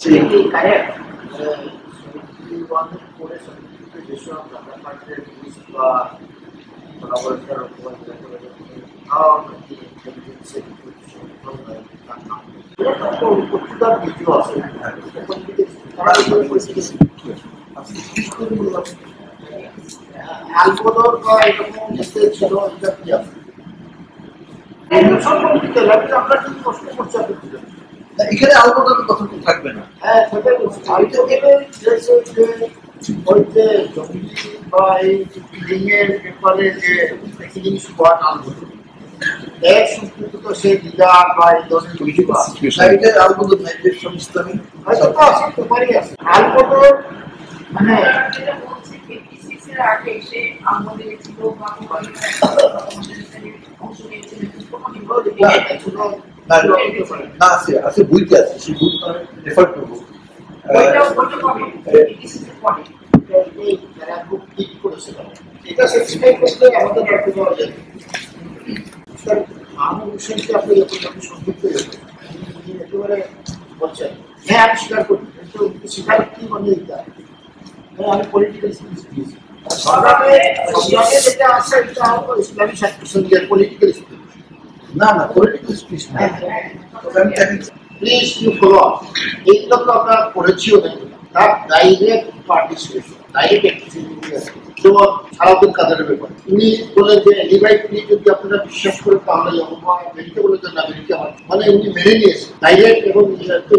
Sí, correct. যেসব data ফাইলের list বা collaborator how the intelligence video আছে অ্যালগোদর বা এরকম লিস্টে ছিল এটা কি আছে সম্পর্কিত লাগবে আমরা কি প্রশ্ন করছি এখানে অ্যালগোদর কথা থাকবে না। হ্যাঁ সেটাই বলছি ওই যে জমি বা এই বিল্ডিংয়ের ব্যাপারে যে প্যাকেজিং স্কোয়াড আলগোদর এর সংস্কৃত তো সেই লিডার বা এই ধরনের এটা অ্যালগোদর নাই যে সংস্থানি হয়তো তো আছে তো পারি আছে অ্যালগোদর মানে এর আগে এসে আমাদের ছিল বা অংশ নিয়েছিল না আছে বইতে আছে সেই বই রেফার করবো এটা সাবস্ক্রাইব করলে আমাদের করতে পাওয়া যায় স্যার আমার বিষয়টি আপনি সংযুক্ত একেবারে বলছেন হ্যাঁ আমি স্বীকার করি কিন্তু স্বীকার কি মানে এটা হ্যাঁ আমি পলিটিক্যাল স্কিলস দিয়েছি সংগ্রামে যেটা আছে এটা হলো ইসলামী ছাত্রসংঘের পলিটিক্যাল স্কিল না পলিটিক্যাল স্পিচ না প্লিজ ইউ ফলো এইগুলো তো আমরা পড়েছিও দেখো তার ডাইরেক্ট পার্টিসিপেশন ডাইরেক্ট অ্যাক্টিভিটি আছে যেমন সারাদিন কাজের ব্যাপার উনি বলেন যে এলিভাইট নিয়ে যদি আপনারা বিশ্বাস করেন তাহলে আমেরিকা বলে যে আমেরিকা মানে উনি মেনে নিয়েছে ডাইরেক্ট এবং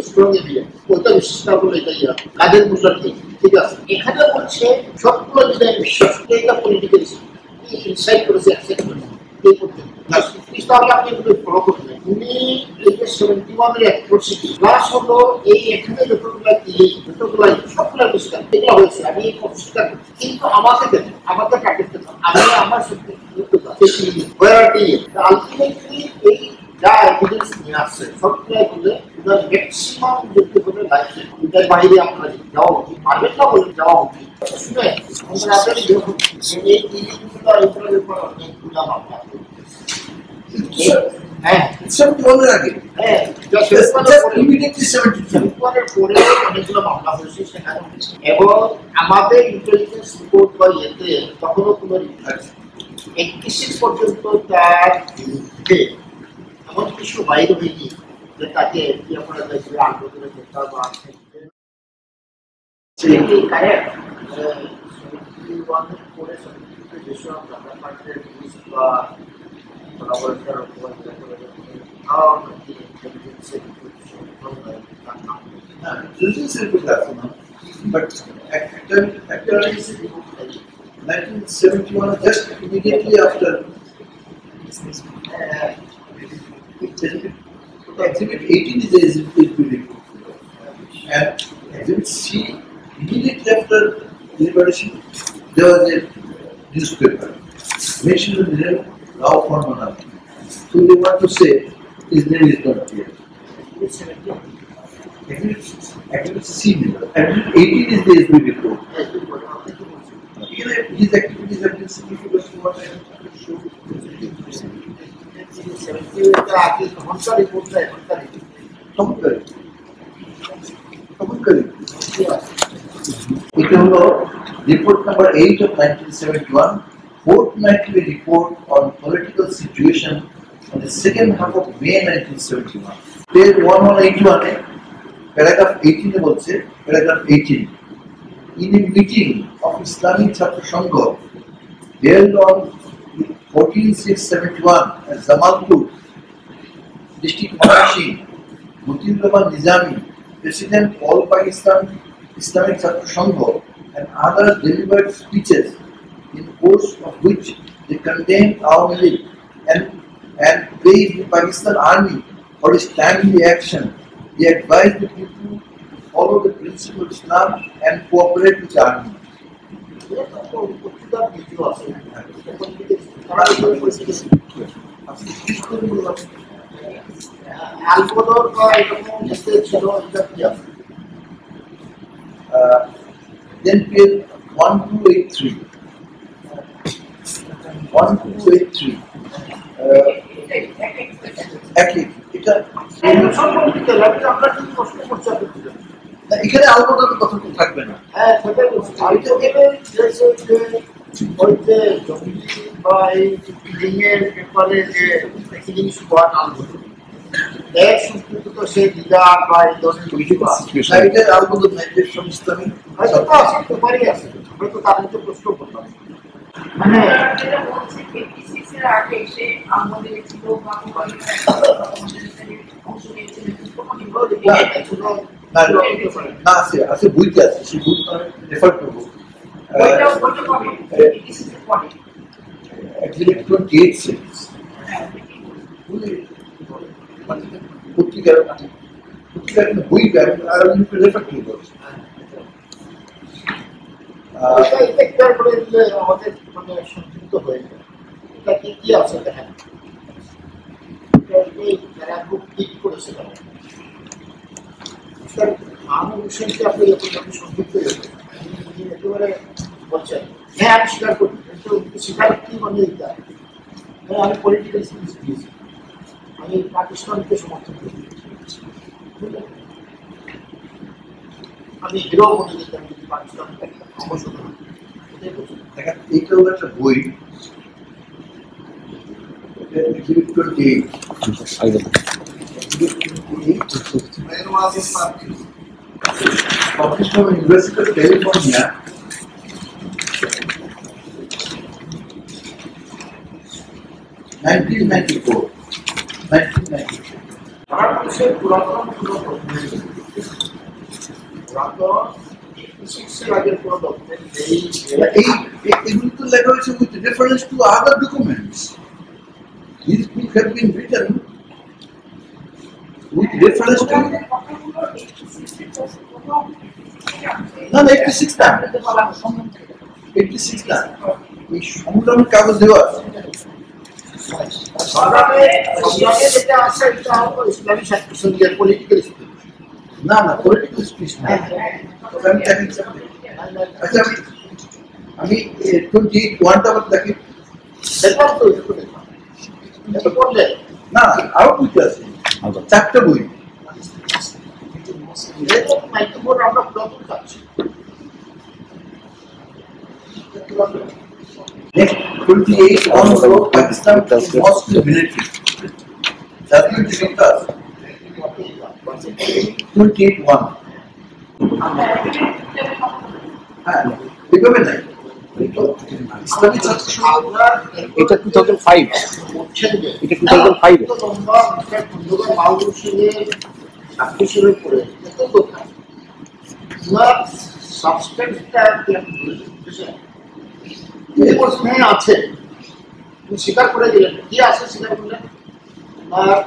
স্ট্রং এভিডেন্স ওইটা বিশ্বাস না করলে এটাই কাজের মূল্যায়ন ঠিক আছে এখানে বলছে সবগুলো যদি আমি বিশ্বাস করি এটা পলিটিক্যাল ইনসাইড করেছে অ্যাকসেপ্ট করেছে এই পর্যন্ত তাহলে আপনি এগুলো ফলো করবেন উনি এই যে 71 এর অ্যাট্রোসিটি প্লাস হলো এই এখানে যতগুলো সবগুলো পরিষ্কার এগুলো হয়েছে আমি পরিষ্কার করছি কিন্তু আমাকে টার্গেট করতে আমি আমার আলটিমেটলি এই যা এভিডেন্স নিয়ে আসছে সবগুলাই বলে ওনার ম্যাক্সিমাম যদি বলে লাইফে এটার বাইরে আপনারা যাওয়া উচিত পারবেন না বলে যাওয়া উচিত শুনে আমরা আপনাদের যখন এই জিনিসগুলো এগুলোর উপর অনেকগুলো মামলা হ্যাঁ বলার আগে হ্যাঁ ইমিডিয়েটলি 72 পরে অনেকগুলো মামলা হয়েছে সেখানে এবং আমাদের ইন্টেলিজেন্স রিপোর্ট বা ইয়েতে তখনও কোনো রিপোর্ট 86 পর্যন্ত তার বিরুদ্ধে এমন কিছু বাইরে হয়নি যে তাকে ইয়ে করা যাচ্ছে আন্দোলনে গ্রেপ্তার বা কারেক্ট যেসব ডাটা ফাইলের লিস্ট বা collaborator how the intelligence but actually 1971 just immediately after exhibit 18 is the exhibit report and exhibit C immediately after liberation there was a newspaper mentioned the name Rao Formanan. So they want to say his name is not here. Exhibit C, exhibit 18 is the SB report. His activities have been significant to what I have shown. It was report number 8 of 1971. Fortnightly report on political situation on the second half of May 1971. Page 1181, paragraph 18 বলছে, paragraph 18. In a meeting of Islamic Chhatra Sangha held on 14/6/71 at Zamalpur, district Marashi, Mutiur Rahman Nizami, President All Pakistan Islamic Chhatra Sangha, and others delivered speeches in course of which they condemned Awami League and praised the Pakistan Army for its timely action. They advised the people to follow the principle of Islam and cooperate with the army. Then page 1283. 1283. এটা সম্পর্কিত লাগবে আমরা কি প্রশ্ন করছি এখানে আলবদলের কথা তো থাকবে না। হ্যাঁ, সেটাই বলছি। আলটিমেটলি ওই যে জমি বা এই বিল্ডিংয়ের ব্যাপারে যে প্যাকেজিং স্কোয়াড আলবদল, এর সংস্কৃত তো সেই লিডার বা এই ধরনের কিছু আছে। এটা আলবদল নাই, যে সংস্থানি হয়তো তো আছে, ব্যাপারই আছে। হয়তো তাদেরকে প্রশ্ন করলাম। মানে যেটা বলছে 56 এর আগে এসে আমাদের ছিল অংশ নিয়েছিলেন না আছে, আছে বইতে আছে, সেই বইটা রেফার করবো। Actually 28 cities. পত্রিকার বই আর রেফার করবো। আমাদের মানে সংযুক্ত হয়ে যায়। এটা কি আছে দেখেন, যারা খুব ঠিক করেছে আপনি সংযুক্ত একেবারে বলছেন, হ্যাঁ আমি স্বীকার করি, কিন্তু স্বীকার কি মানে এটা, হ্যাঁ আমি পলিটিক্যাল স্কিলস দিয়েছি, আমি পাকিস্তানকে সমর্থন করি, আমি হিরো মনে দিতাম যদি পাকিস্তানকে অবশ্যই দেখেন এইটা হলো একটা বই, published from University of California, 1994. ভারতবর্ষের পুরাতন আগের কোনো ডকুমেন্ট এগুলো তো লেখা হয়েছে with reference to other documents. These books have been written with reference to না 86 টা 86 টা এই সংগ্রামের কাগজ দেওয়া আছে। যেটা আছে এটা হলো ইসলামী ছাত্র সংঘের পলিটিক্যাল স্পিচ। না পলিটিক্যাল স্পিচ না, আচ্ছা আমি 21টা দেখি দেখলাম তো এটা পড়লে না আরো বইতে আছে, 4টা বই। মাইক্রোফোন আমরা পুরাতন কাজ Next, 28 on Pakistan mosque military. Judgment discuss. 28-1. এভাবে নাই। ইসলামী ছাত্র সংঘ এটা 2005 বলছেন যে এটা 2005 এত লম্বা মিস্টার খন্দকার মাহবুব সিংয়ের ছাত্র হিসেবে পড়ে এত দোকান উনার সাবস্টেন্সটা হ্যাঁ আছে, স্বীকার করে দিলেন, কি আছে স্বীকার করলেন, ওনার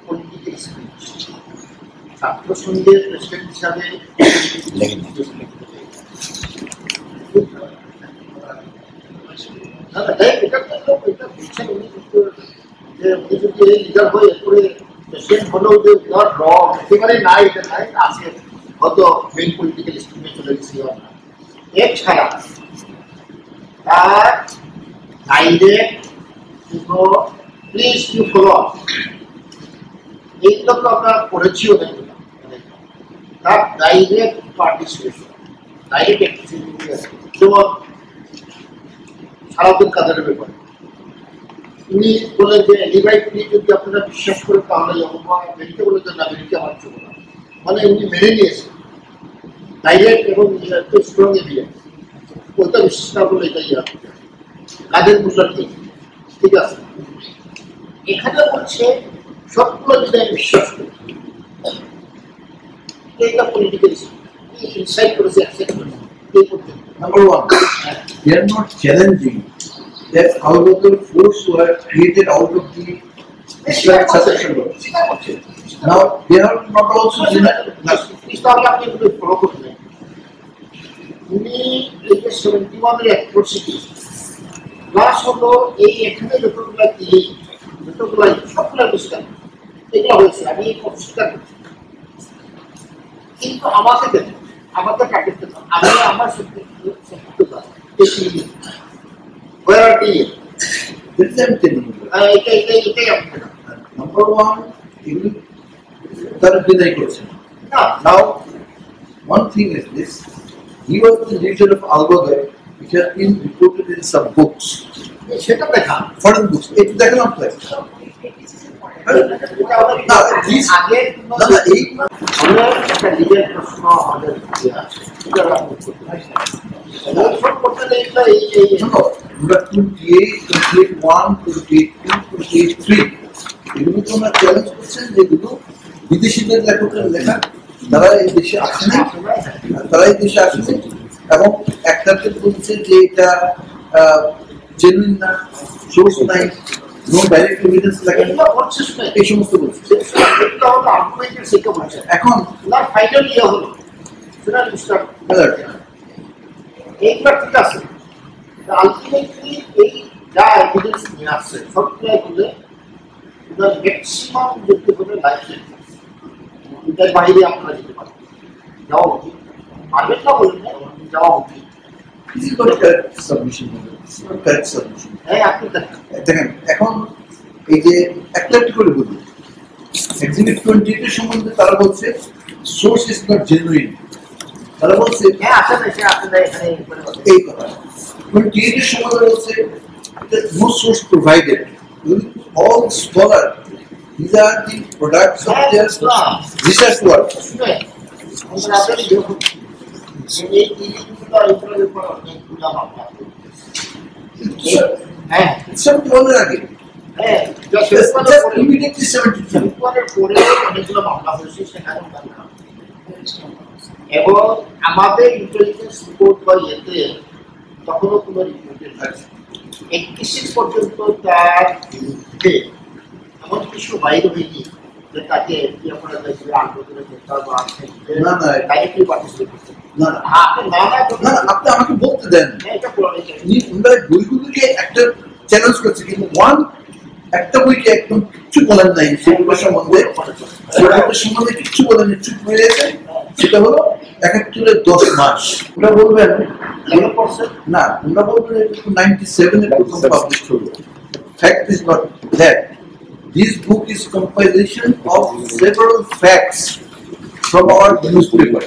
পলিটিক্যাল স্পিচ ছাত্র সংঘের প্রেসিডেন্ট হিসাবে এটা বলছেন উনি যে উনি যদি লিডার হয়ে এরপরে প্রেসিডেন্ট হলেও যে উনার রং একেবারে নাই, এটা নাই আছে, হয়তো মেইন পলিটিক্যাল স্কিমে চলে গেছি। এছাড়া তার ডাইরেক্ট প্লিজ ইউ ফলো এইগুলো তো আমরা পড়েছিও দেখুন, তার ডাইরেক্ট পার্টিসিপেশন, ডাইরেক্ট অ্যাক্টিভিটি আছে, যেমন সালাউদ্দিন কাদেরের ব্যাপারে উনি বলেন যে লিবাইটলি যদি আপনারা বিশ্বাস করেন তাহলে আমেরিকা বলে যে আমেরিকা আমার চোখ না, মানে উনি মেনে নিয়েছেন ডাইরেক্ট এবং স্ট্রং এভিডেন্স, ওইটা বিশ্বাস না বলে এটাই কাদের মূল্যার নেই, ঠিক আছে। এখানে বলছে সবগুলো যদি আমি বিশ্বাস করি, এটা পলিটিক্যাল ইনসাইড করেছে, অ্যাকসেপ্ট করেছে। Number 1, they are not challenging that out of the force were created out of the Islamic succession. Now they are not also follow করলেন উনি এই যে 71-এর অ্যাট্রোসিটি প্লাস হলো এই এখানে যতগুলা কিলিং যতগুলা সবগুলা বিস্তার এগুলো হয়েছে, আমি অস্বীকার করছি, কিন্তু আমাকে দেন, আমাকে টার্গেট দেন, আমি আমার সত্যতা এটাই আপনি number 1 তারা বিদায় করছেন। Now one thing is this: he was the leader of Al-Baghdad, which has been reported in some books, সেটা দেখা foreign books. It দেখলাম তো। না, these আগের না না এই আমরা একটা লিগের প্রশ্ন আমাদের যে আছে এটা আমরা করতে পারি সব করতে দেখলে এই no, আমরা 28, 28, 1, 28, 2, 28, 3 এগুলো তো আমরা চ্যালেঞ্জ করছেন যেগুলো বিদেশিদের লেখকের লেখা, তারা এই দেশে আসেন, তারা এই দেশে আসেন এবং একটাকে বলছে যে এটা জেনুইন না, সোর্স নাই, নো ডাইরেক্ট এভিডেন্স লেখা নেই, এই সমস্ত বলছে। এখন না ফাইনাল ইয়ে হলো সেটা মিস্টার এইবার ঠিক আছে আলটিমেটলি এই যা এভিডেন্স নিয়ে আসছে সবটাই বলে ম্যাক্সিমাম যেতে হবে লাইফ সেন্টেন্স, এটার বাইরে আপনারা যেতে পারেন, যাওয়া উচিত, পারবেন না বলেন না, যাওয়া উচিত। this is not a correct submission, it's not a correct submission. হ্যাঁ আপনি দেখেন দেখেন এখন এই যে একটা একটা করে বলি, এক্সিবিট 28 এর সম্বন্ধে তারা বলছে সোর্স ইজ নট জেনুইন, তারা বলছে হ্যাঁ আসেন এসে আপনারা এখানে এই কথা 28 এর সম্বন্ধে বলছে no source provided, all scholar these are the products of their research work. আমাদের যখন এই ইলিগুলো উপরে উপর অনেকগুলো মামলা হ্যাঁ সব বলার আগে হ্যাঁ just immediately 73 উপরের পরে অনেকগুলো মামলা হয়েছে সেখানে এবং আমাদের ইন্টেলিজেন্স রিপোর্ট বা ইয়েতে তখনও কোনো রিপোর্টের 86 পর্যন্ত তার বিরুদ্ধে এমন কিছু বাইরে হয়নি যে তাকে কি আপনারা দেখলে আন্দোলনে করতে বা না না ডাইরেক্টলি পার্টিসিপেট করতে না না আপনি না না না আপনি আমাকে বলতে দেন, এটা পুরোনো আমরা বইগুলোকে একটা চ্যালেঞ্জ করছি কিন্তু একটা বইকে একদম কিচ্ছু বলেন নাই সেগুলোর সম্বন্ধে, সেগুলোর সম্বন্ধে কিচ্ছু বলেন চুপ হয়ে গেছে, সেটা হলো 71 10 মাস। ওটা বলবেন না, ওটা বলবেন 97 এর প্রথম পাবলিশ হলো। Fact is not that. This book is compilation of several facts from our newspaper,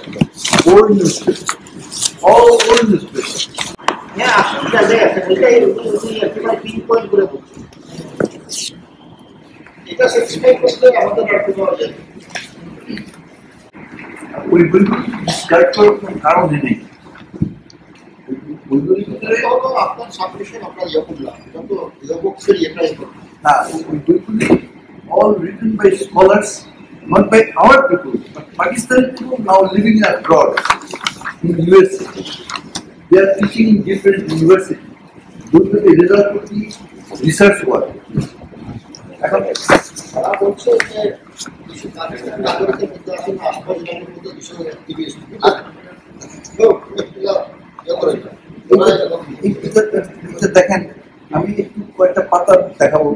old newspaper, all old newspaper. হ্যাঁ আসলে জায়গায় আছে এটাই একেবারে পিন পয়েন্ট করে বলছি এটা স্যাটিসফাই করতে আমাদের রাখতে পাওয়া যায় ওই বইগুলো ডিসকার্ড করার কোনো কারণ নেই, বইগুলির ভিতরে আপনার সাবমিশন আপনার ইয়ে করলাম এটা তো ইয়েবুকসের ইয়েটাই করলাম না, ওই বইগুলি all written by scholars, not by our people, but Pakistani people now living abroad in USA. They are teaching in different universities. Due to the result of the research work. এখন তারা বলছে যে কিছু পাকিস্তানি নাগরিকের মধ্যে আছে না 8 জনের মধ্যে 200 অ্যাক্টিভিস্ট দেখেন আমি একটু কয়েকটা পাতা দেখাবো,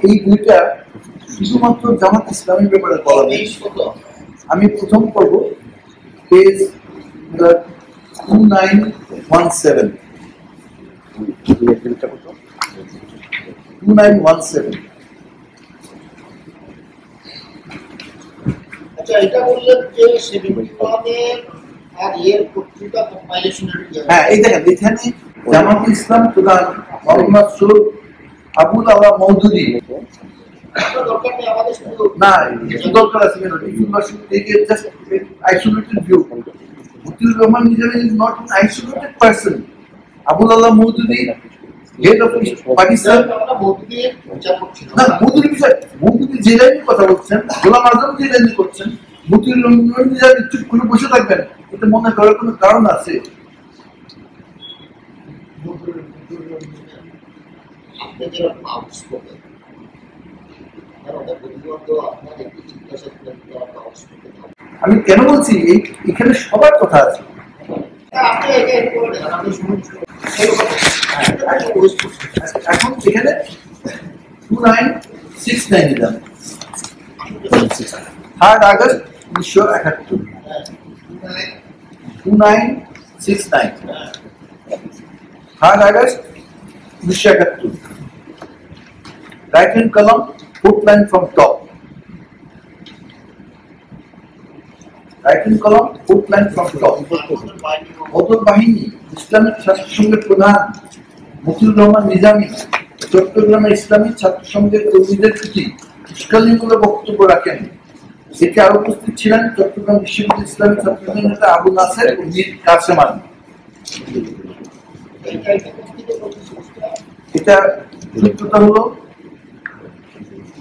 এই বইটা শুধুমাত্র জামাত ইসলামের ব্যাপারে বলা নেই। আমি প্রথম পর্ব পেজ 2917 আচ্ছা এটা বললেন যে 71 এর আর এর পত্রিকা কম্পাইলেশনের হ্যাঁ এই দেখেন এখানে জামাত ইসলাম প্রধান মোহাম্মদ সৈয়দ আবুল আলা মওদুদী দরকার নেই আমাদের শুধু না কিছু দরকার আছে কেন ইউনিভার্সিটি থেকে just isolated view Motiur Rahman Nizami is not an isolated person, Abul Ala Maududi head of Pakistan আমরা ভোট দিয়ে বিচার করছি না মওদুদী বিষয় মওদুদী যে লাইনে কথা বলছেন গোলাম আজম যে লাইনে করছেন মতিউর রহমান নিজামী চুপ করে বসে থাকবেন এটা মনে করার কোনো কারণ আছে? আপনি যেরকম আউটস্পোকেন আমি কেন বলছি এখানে সবার কথা আছে, এখন এখানে 2969 দিলাম 3rd August 1971 2969 3rd August 1971 right hand column fourth line from top writing column 4th line from top. Badr Bahini Islamic ছাত্র সংঘের প্রধান মতিউর রহমান নিজামী চট্টগ্রামের ইসলামিক ছাত্র সংঘের কর্মীদের প্রতি উস্কানিমূলক বক্তব্য রাখেন। এতে আরো উপস্থিত ছিলেন চট্টগ্রাম বিশ্ববিদ্যালয় ইসলামিক ছাত্র সংঘের নেতা আবু নাসের ও মীর কাসেম আলী। এটা সূত্রটা হলো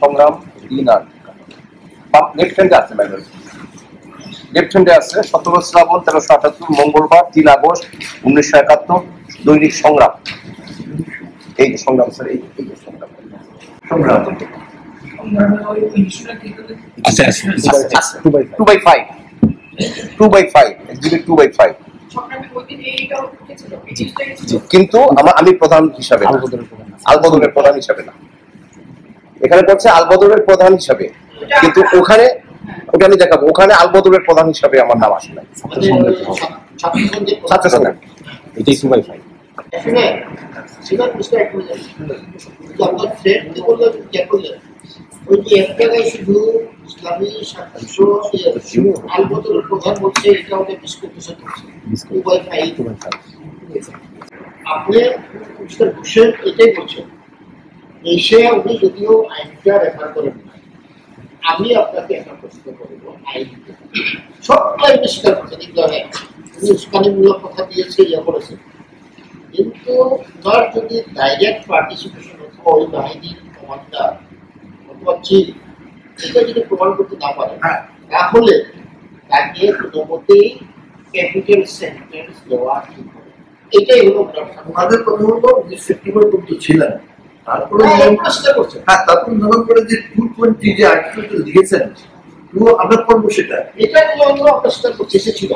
সংগ্রাম 3-8 লেফট হ্যান্ডে আছে বাইবেল, লেফট হ্যান্ডে আছে 17 শ্রাবণ 1378 মঙ্গলবার 3 আগস্ট 1971 দৈনিক সংগ্রাম। এই যে সংগ্রাম স্যার, এই যে সংগ্রাম সংগ্রাম আচ্ছা 2/5 exhibit 2/5 সংগ্রামের ওই দিন এইটাও উঠেছিল, এই জিনিসটাই ছিল। কিন্তু আমি প্রধান হিসাবে না, আলবদরের প্রধান হিসাবে না, এখানে করছে আলবদরের প্রধান হিসাবে, কিন্তু ওখানে ওটা আমি দেখাবো, ওখানে আলবদরের প্রধান হিসাবে আমার নাম আসে না। ছাত্র সংগ্রাম এটাই 2/5 শুনে সেটা বুঝতে একটা আপনার ফ্রেন্ড বললেন ওই যে এক জায়গায় শুধু ইসলামী ছাত্র আলবদরের প্রধান বলছে, এটা ওদের বিস্কুট করছে 2/5। আপনি মিস্টার হোসেন এটাই বলছেন, এসে উনি যদিও আইনটা রেফার করেন না। আমি আপনাকে একটা প্রশ্ন করবো, আইন সবটাই স্বীকার করছেন, উনি উস্কানিমূলক কথা দিয়েছে, ইয়ে করেছে, কিন্তু তার যদি ডাইরেক্ট পার্টিসিপেশন অথবা ওই বাহিনীর কমান্ডার অথবা চিফ এটা যদি প্রমাণ করতে না পারে, তাহলে তাকে কোনো মতেই ক্যাপিটাল সেন্টেন্স দেওয়া ঠিক হবে। এটাই হলো আমাদের কথা হলো যে সেপ্টেম্বর পর্যন্ত ছিলেন, তারপরে তারপর নতুন করে যে 220 যে আর্টিকেল দিয়েছেন আমরা করবো সেটা, এটা অন্য অবস্থার করতে এসেছিল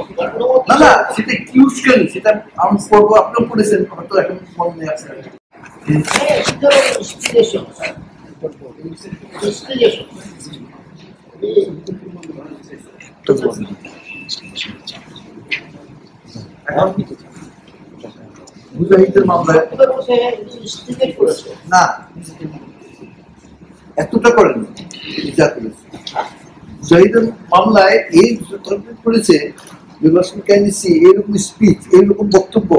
না না সেটা কি উস্কানি, সেটা আমি করবো, আপনিও করেছেন, হয়তো এখন মনে আছে। মুজাহিদের মামলায় না এতটা করেন যা করেছে মুজাহিদের মামলায় এই করেছে নির্বাচন কাহিনী এরকম স্পিচ এইরকম বক্তব্য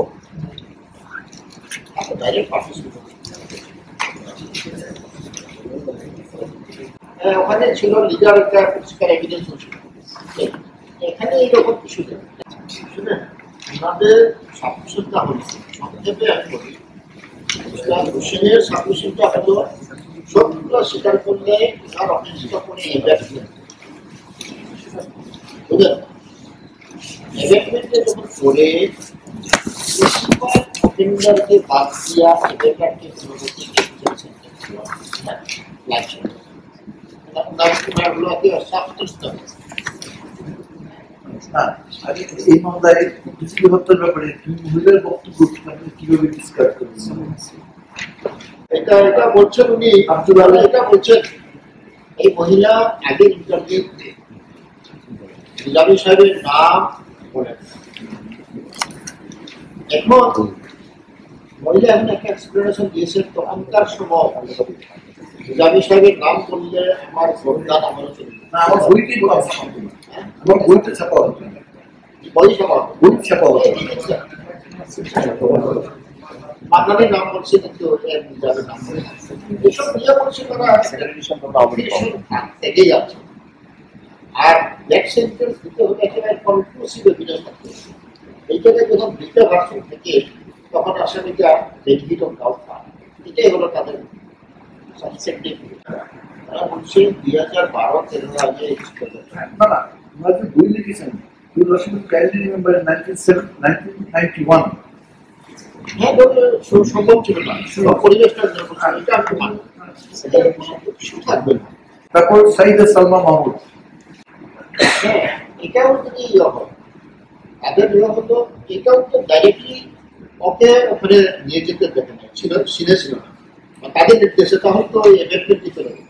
ওখানে ছিল লিগাল একটা পরিষ্কার এভিডেন্স ছিল, এখানে এইরকম কিছু নেই। শুনেন আমাদের সাবমিশনটা হয়েছে সংক্ষেপে আমি বলি, হোসেনের সাবমিশনটা হলো সবগুলো স্বীকার করলে তার অফিসটা করে এভেটমেন্টে যখন করে অফেন্ডারকে বাদ দিয়া এভেটারকে পরবর্তী এই মামলায় হত্যার ব্যাপারে মহিলার বক্তব্য কিভাবে ডিসকাস করেছেন? এটা বলছেন উনি আব্দুল আলী, এটা বলছেন এই মহিলা আগের ইন্টারভিউতে নিজামী সাহেবের নাম বলেন, এখন মহিলা এমন একটা এক্সপ্লেনেশন দিয়েছেন তখনকার সময় নিজামী সাহেবের নাম বললে আমার সন্ধান আমারও চলে না, আমার বইটি আমার বইটা ছাপা হতো, বই সভা বই ছাপা হতো, মান্নানের নাম বলছে কিন্তু নিজামের নাম বলছে, এসব নিয়ে বলছে তারা থেকেই আছে। আর ব্যাক সেন্টেন্স দিতে হলে একেবারে কনক্লুসিভ এভিডেন্স থাকতে হবে। এই জায়গায় যখন দুইটা ভার্সন থেকে তখন আসামিটা বেনিফিট অফ ডাউট পায়, এটাই হলো তাদের সাবসেক্টিভ। তারা বলছে 2012-13 আগে না না আমরা যে বই লিখেছেন কাইন্ডলি রিমেম্বার 1991 হ্যাঁ সম্ভব ছিল না, পরিবেশটা এটা আর প্রমাণ থাকবে না। তারপর সাইদা সালমা মাহমুদ, হ্যাঁ এটাও যদি ইয়ে হয় তাদের ইয়ে হতো, এটাও তো ডাইরেক্টলি ওকে ওখানে নিয়ে যেতে দেখে না, ছিল সিনে ছিল না তাদের নির্দেশে, তখন তো এফেক্টেড দিতে হবে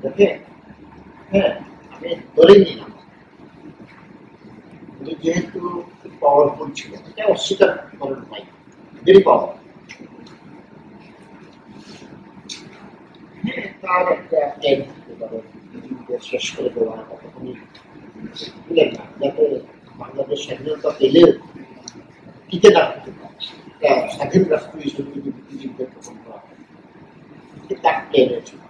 দেখে। হ্যাঁ আমি ধরেই নিলাম যেহেতু পাওয়ারফুল ছিল, এটা অস্বীকার করেন নাই, ভেরি পাওয়ার। তার একটা শেষ করে দেওয়া তখনই বুঝলেন না, যাতে বাংলাদেশ স্বাধীনতা পেলেও টিকে না থাকতে পারে, একটা স্বাধীন রাষ্ট্র হিসেবে যদি মুক্তিযুদ্ধের প্রথম করা হয়, তাকে এনেছিল।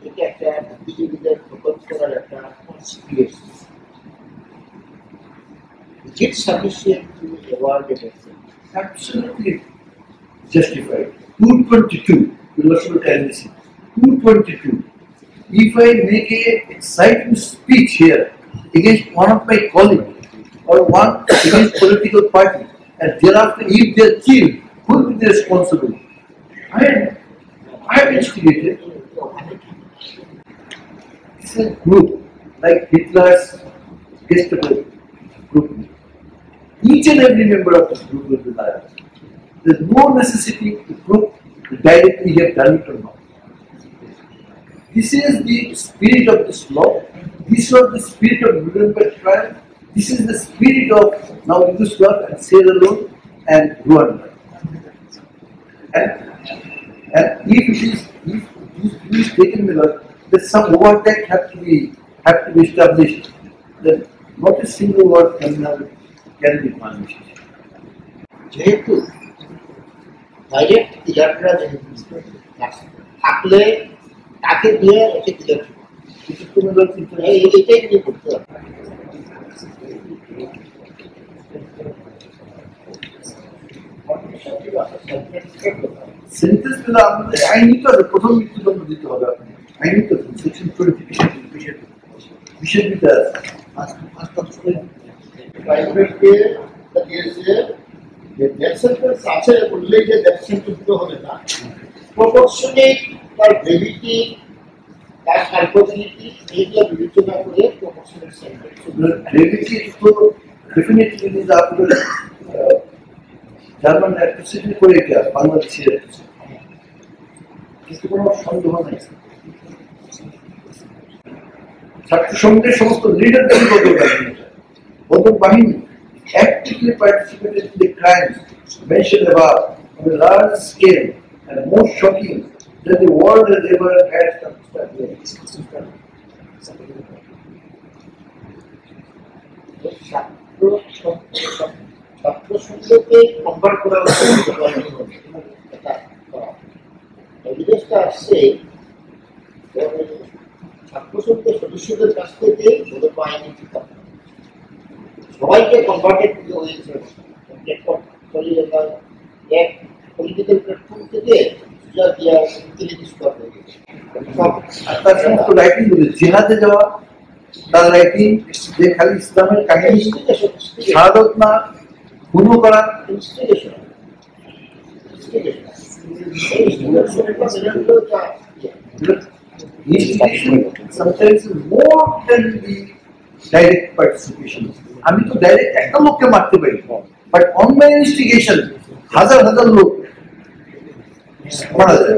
এটা একটা বুদ্ধিজীবীদের প্রকল্প করার একটা conspiracy. Is it sufficient to award a vaccine? Absolutely justified. 222, Philosopher Candidacy. 222. If I make a exciting speech here against one of my colleagues or one against political party, and thereafter if they are killed, who will be the responsible? I have instigated. It's a group like Hitler's Gestapo group. Each and every member of this group will be liable. There's no necessity to prove directly you have done it or not. This is the spirit of this law. This was the spirit of Nuremberg trial. This is the spirit of now Yugoslavia and Sierra Leone and Rwanda. And if it is taken Miller, that some overtake have to be established. Then not a single word can be punished. যেহেতু direct কিলাররা থাকলে তাকে দিয়ে একে কিলার এটাই নিয়ে করতে হবে। Sentence পেলে আপনাদের আইনিত হবে, প্রথম মৃত্যুদণ্ড দিতে হবে আপনি আইনিত সেকশন 20 বিশেষ বিচার প্রাইভেটকে দিয়েছে যে ডেথ সেন্টেন্স আছে বললেই যে ডেথ সেন্টেন্স হবে না, প্রপোর্শনেট তার গ্রেভিটি, তার সার্কোজিনিটি এইগুলো বিবেচনা করে প্রপোর্শনেট সেন্টেন্স। গ্রেভিটি তো ডেফিনেটলি যদি আপনার জার্মান অ্যাট্রোসিটি করে কি বাংলাদেশের কিন্তু কোনো সন্দেহ নেই। ছাত্র সংঘের সমস্ত লিডারদের বদল বাহিনী actively participated in the crimes mentioned above on a large scale and most shocking that the world has ever had. ছাত্র সংঘকে কম্বার করার এভিডেন্সটা আসছে ছাত্র সংঘের সদস্যদের কাছ থেকে বদল বাহিনী সবাইকে কনভার্টেড হয়েছে এক পলিটিক্যাল প্ল্যাটফর্ম থেকে তার সমস্ত রাইটিং বলে জেহাদে যাওয়া, তার রাইটিং যে খালি ইসলামের কাহিনী শাহাদত না খুনও করা, sometimes more than the direct participation. আমি তো ডাইরেক্ট একটা লোককে মারতে পারি, বাট অন মাই ইনস্টিগেশন হাজার হাজার লোক মারা যায়।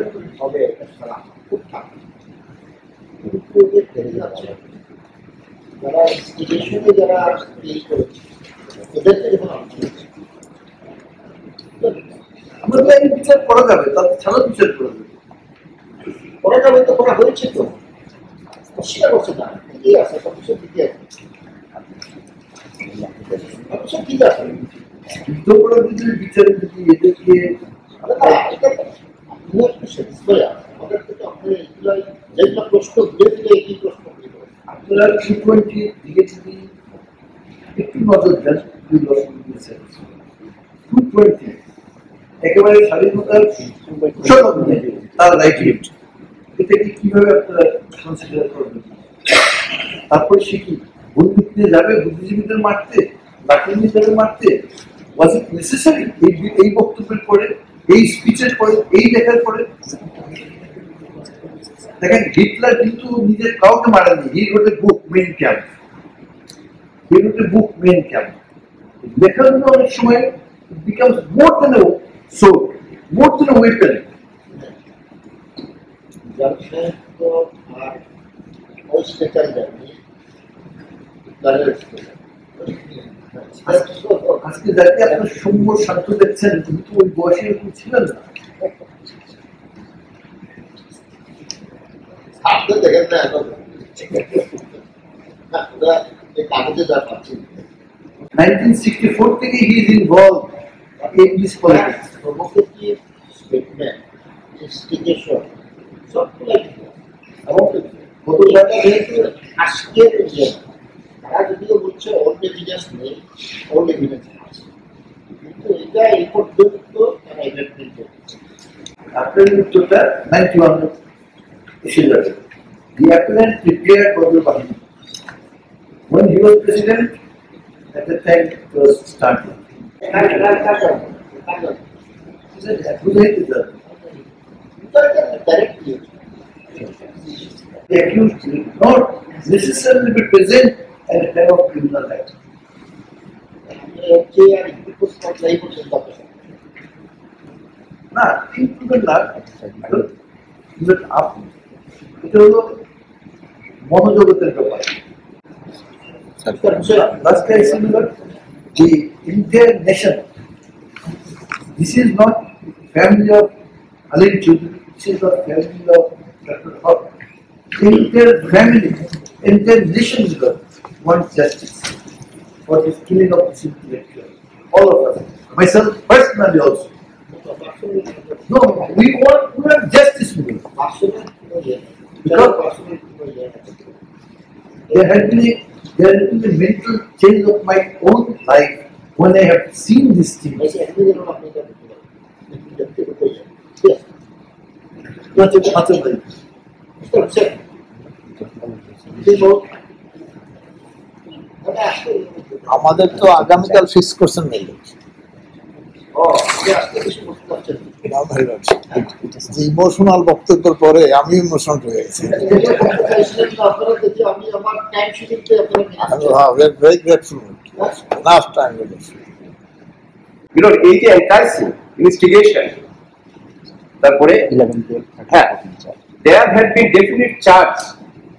আমাদের বিচার করা যাবে, তাদের ছাড়া বিচার করা যাবে তো করা হয়েছে তো অস্বীকার করছে না, কি আছে সবকিছু দিতে আছে ঠিক আছে। যুদ্ধাপরাধীদের বিচারে যদি এদেরকে প্রশ্ন ঘুরে দিলে এই প্রশ্ন আপনারা 220 দিকে যদি একটু নজর দেন, 220 একেবারে স্বাধীনতার তার রাইট, এটাকে কিভাবে আপনারা কনসিডার করবেন? তারপর সে কি বন্দুক নিয়ে যাবে বুদ্ধিজীবীদের মারতে, বাকিদের মারতে? ওয়াজ ইট নেসেসারি এই বক্তব্যের পরে, এই স্পিচের পরে, এই লেখার পরে? দেখেন হিটলার কিন্তু নিজের কাউকে মারেনি, হি রোট এ বুক মেইন ক্যাম্প, হি রোট এ বুক মেইন ক্যাম্প। লেখাগুলো অনেক সময় বিকামস মোর দেন এ সোর্ড, মোর দেন এ ওয়েপন। আজকে যাকে আপনার সৌম্য শান্ত দেখছেন, কিন্তু ওই বয়সে এরকম ছিলেন না। ওরা এই কাগজে যা পাচ্ছেন 1964 থেকে he is involved in this politics. provocative statement, instigation, সবগুলো এবং কতটা যেহেতু আজকের ইয়ে তারা যদিও বলছে অল এভিডেন্স নেই, অল এভিডেন্স আছে, কিন্তু এটা এই পর্যন্ত তারা ইলেকট্রিক করছে। After উত্তরটা 91 এসে যাবে। The appellant prepared Badr Bahini. When he was president, at the time it was started. He said, accused is that directly the accused did not necessarily be present at the time of criminal act. কে আর input করতে এই পর্যন্ত আপনার না, included not, but up. এটা হলো মনোজগতের ব্যাপার। Last I similar, the Indian nation. This is not family of Alin Chudri. This is not family of Dr. Haq. Entire family, entire nation wants justice for this killing of this intellectual. All of us, myself personally also. No, we want justice. Because there has been a mental change of my own life when I have seen this thing. আমাদের তো আগামীকাল fix করছেন নেই যে emotional বক্তব্যের পরে আমি emotional হয়ে গেছি ভেরি গ্রেটফুল লাস্ট টাইম এই যে এন্টাইসিং ইনভেস্টিগেশন তারপরে হ্যাঁ there had been definite charge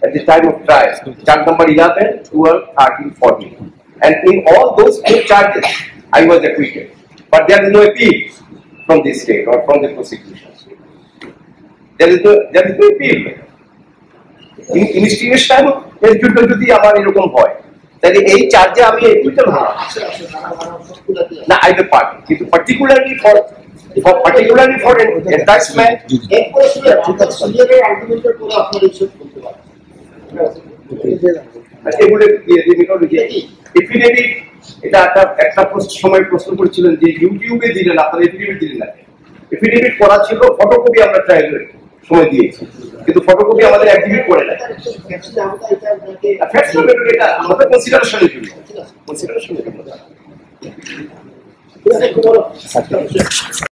at the time of trial, charge number 11, 12, 13, 14, and in all those 4 charges I was acquitted, but there is no appeal from the state or from the prosecution. There is no appeal. Investigation এর জন্য যদি আমার এরকম হয় তাহলে এই চার্জে আমি একুইটাল হব না আইদার পার্টি, কিন্তু particularly for enticement এফিডেভিট এটা একটা সময় প্রশ্ন করেছিলেন যে ইউটিউবে দিলেন আপনারা এফিডেভিট দিলেন না, এফিডেভিট করা ছিল ফটোকপি আমরা ট্রায়ালের সময় দিয়েছি, কিন্তু ফটোকপি আমাদের এক্টিভেট করে না, এটা আমাদের কনসিডারেশনের জন্য